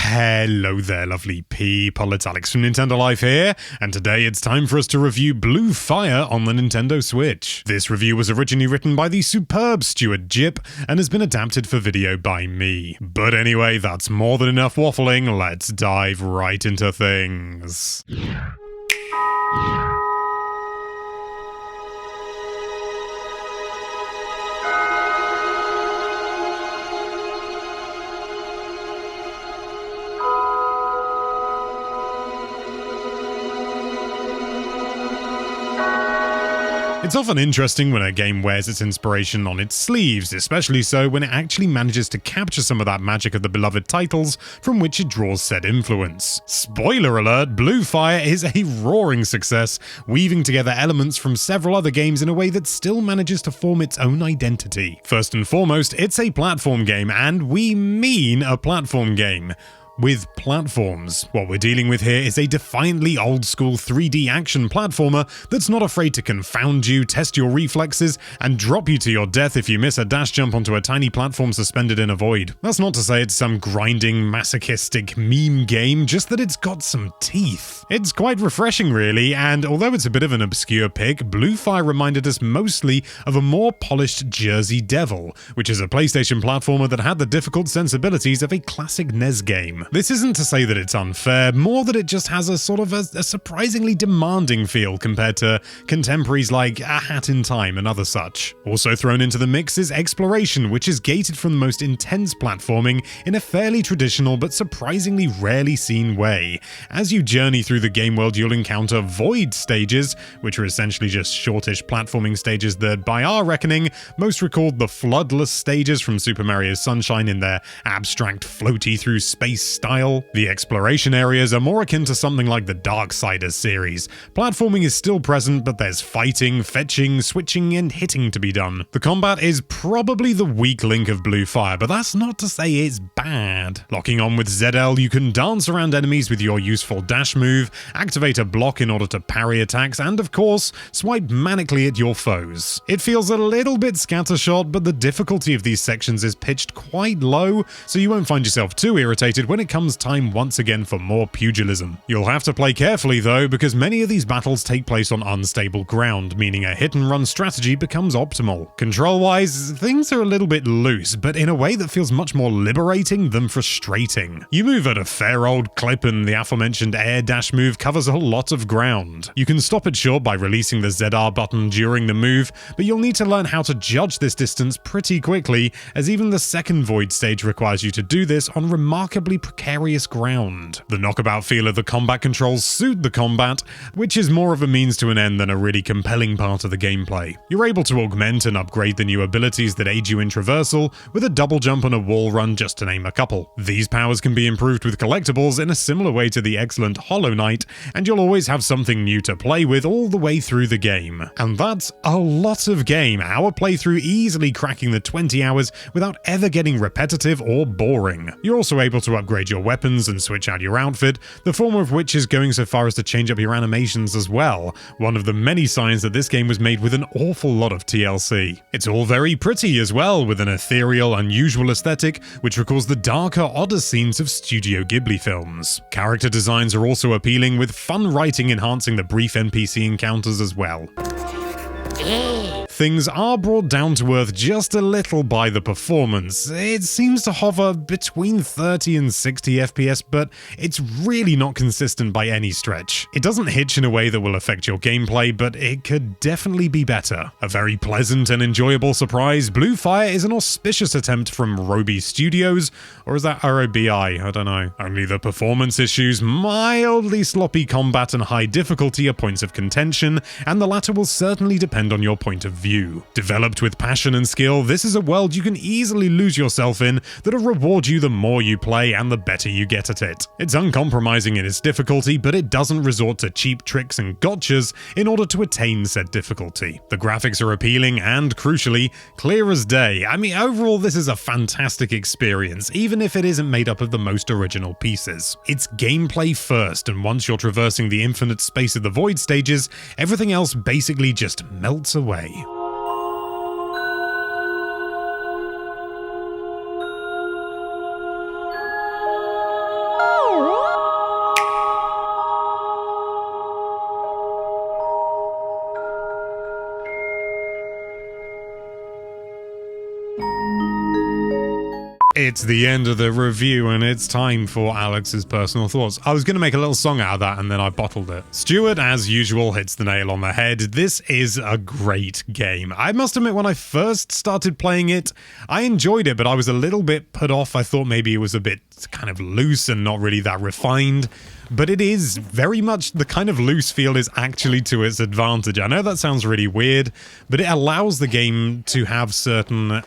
Hello there, lovely people. It's Alex from Nintendo Life here, and today it's time for us to review Blue Fire on the Nintendo Switch. This review was originally written by the superb Stuart Jipp and has been adapted for video by me. But anyway, that's more than enough waffling. Let's dive right into things. It's often interesting when a game wears its inspiration on its sleeves, especially so when it actually manages to capture some of that magic of the beloved titles from which it draws said influence. Spoiler alert, Blue Fire is a roaring success, weaving together elements from several other games in a way that still manages to form its own identity. First and foremost, it's a platform game, and we mean a platform game. With platforms. What we're dealing with here is a defiantly old-school 3D action platformer that's not afraid to confound you, test your reflexes, and drop you to your death if you miss a dash jump onto a tiny platform suspended in a void. That's not to say it's some grinding, masochistic meme game, just that it's got some teeth. It's quite refreshing, really, and although it's a bit of an obscure pick, Blue Fire reminded us mostly of a more polished Jersey Devil, which is a PlayStation platformer that had the difficult sensibilities of a classic NES game. This isn't to say that it's unfair, more that it just has a sort of a surprisingly demanding feel compared to contemporaries like A Hat in Time and other such. Also thrown into the mix is Exploration, which is gated from the most intense platforming in a fairly traditional but surprisingly rarely seen way. As you journey through the game world, you'll encounter void stages, which are essentially just shortish platforming stages that, by our reckoning, most recalled the floodless stages from Super Mario Sunshine in their abstract floaty through space style. The exploration areas are more akin to something like the Darksiders series. Platforming is still present, but there's fighting, fetching, switching, and hitting to be done. The combat is probably the weak link of Blue Fire, but that's not to say it's bad. Locking on with ZL, you can dance around enemies with your useful dash move, activate a block in order to parry attacks, and of course, swipe manically at your foes. It feels a little bit scattershot, but the difficulty of these sections is pitched quite low, so you won't find yourself too irritated when it comes time once again for more pugilism. You'll have to play carefully though, because many of these battles take place on unstable ground, meaning a hit and run strategy becomes optimal. Control-wise, things are a little bit loose, but in a way that feels much more liberating than frustrating. You move at a fair old clip, and the aforementioned air dash move covers a lot of ground. You can stop it short by releasing the ZR button during the move, but you'll need to learn how to judge this distance pretty quickly, as even the second void stage requires you to do this on remarkably precarious ground. The knockabout feel of the combat controls suit the combat, which is more of a means to an end than a really compelling part of the gameplay. You're able to augment and upgrade the new abilities that aid you in traversal with a double jump and a wall run, just to name a couple. These powers can be improved with collectibles in a similar way to the excellent Hollow Knight, and you'll always have something new to play with all the way through the game. And that's a lot of game. Our playthrough easily cracking the 20 hours without ever getting repetitive or boring. You're also able to upgrade your weapons and switch out your outfit, the former of which is going so far as to change up your animations as well, one of the many signs that this game was made with an awful lot of TLC. It's all very pretty as well, with an ethereal, unusual aesthetic which recalls the darker, odder scenes of Studio Ghibli films. Character designs are also appealing, with fun writing enhancing the brief NPC encounters as well. Things are brought down to earth just a little by the performance. It seems to hover between 30 and 60 FPS, but it's really not consistent by any stretch. It doesn't hitch in a way that will affect your gameplay, but it could definitely be better. A very pleasant and enjoyable surprise, Blue Fire is an auspicious attempt from Robi Studios, or is that ROBI? I don't know. Only the performance issues, mildly sloppy combat, and high difficulty are points of contention, and the latter will certainly depend on your point of view. Developed with passion and skill, this is a world you can easily lose yourself in that'll reward you the more you play and the better you get at it. It's uncompromising in its difficulty, but it doesn't resort to cheap tricks and gotchas in order to attain said difficulty. The graphics are appealing and, crucially, clear as day. I mean, overall, this is a fantastic experience, even if it isn't made up of the most original pieces. It's gameplay first, and once you're traversing the infinite space of the void stages, everything else basically just melts away. It's the end of the review and it's time for Alex's personal thoughts. I was going to make a little song out of that and then I bottled it. Stuart, as usual, hits the nail on the head. This is a great game. I must admit, when I first started playing it, I enjoyed it, but I was a little bit put off. I thought maybe it was a bit kind of loose and not really that refined. But it is very much the kind of loose feel is actually to its advantage. I know that sounds really weird, but it allows the game to have certain...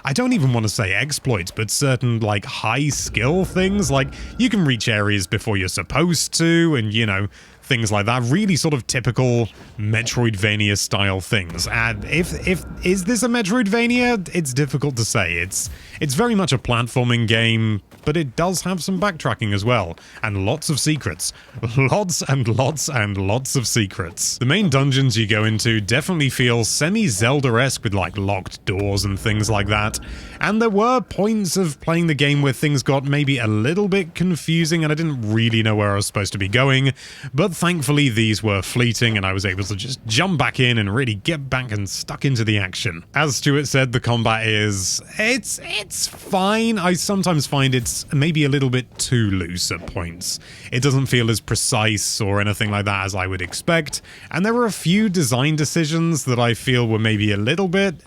I don't even want to say exploits, but certain, like, high skill things. Like, you can reach areas before you're supposed to, and, you know, things like that. Really sort of typical Metroidvania-style things. And is this a Metroidvania? It's difficult to say. It's very much a platforming game, but it does have some backtracking as well. And lots of secrets. Lots and lots and lots of secrets. The main dungeons you go into definitely feel semi-Zelda-esque with, like, locked doors and things like that. And there were points of playing the game where things got maybe a little bit confusing and I didn't really know where I was supposed to be going, but thankfully these were fleeting and I was able to just jump back in and really get back and stuck into the action. As Stuart said, the combat is... it's fine. I sometimes find it's maybe a little bit too loose at points. It doesn't feel as precise or anything like that as I would expect, and there were a few design decisions that I feel were maybe a little bit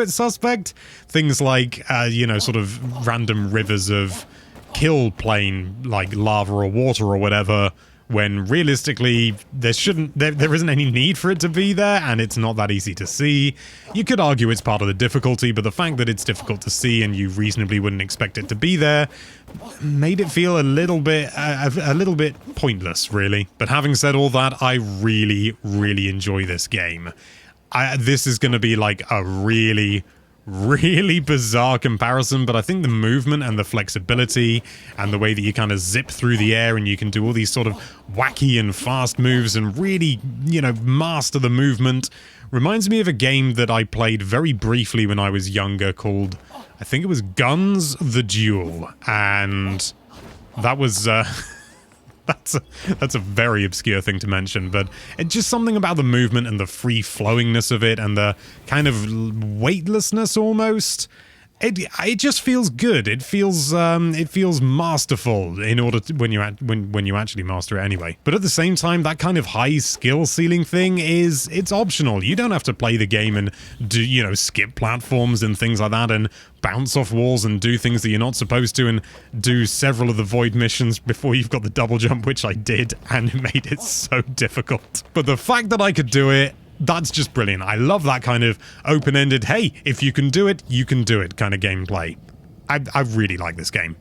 suspect. Things like, you know, sort of random rivers of kill plane, like lava or water or whatever, when realistically there isn't any need for it to be there, and it's not that easy to see. You could argue it's part of the difficulty, but the fact that it's difficult to see and you reasonably wouldn't expect it to be there made it feel a little bit pointless, really. But having said all that, I really, really enjoy this game. This is going to be like a really bizarre comparison, but I think the movement and the flexibility and the way that you kind of zip through the air and you can do all these sort of wacky and fast moves and really, you know, master the movement reminds me of a game that I played very briefly when I was younger called, I think it was Guns the Duel, and that was That's a very obscure thing to mention, but it's just something about the movement and the free-flowingness of it and the kind of weightlessness almost. It just feels good. It feels masterful in order to, when you actually master it anyway. But at the same time, that kind of high skill ceiling thing it's optional. You don't have to play the game and do, you know, skip platforms and things like that and bounce off walls and do things that you're not supposed to and do several of the void missions before you've got the double jump, which I did, and it made it so difficult. But the fact that I could do it, that's just brilliant. I love that kind of open-ended, hey, if you can do it, you can do it kind of gameplay. I really like this game.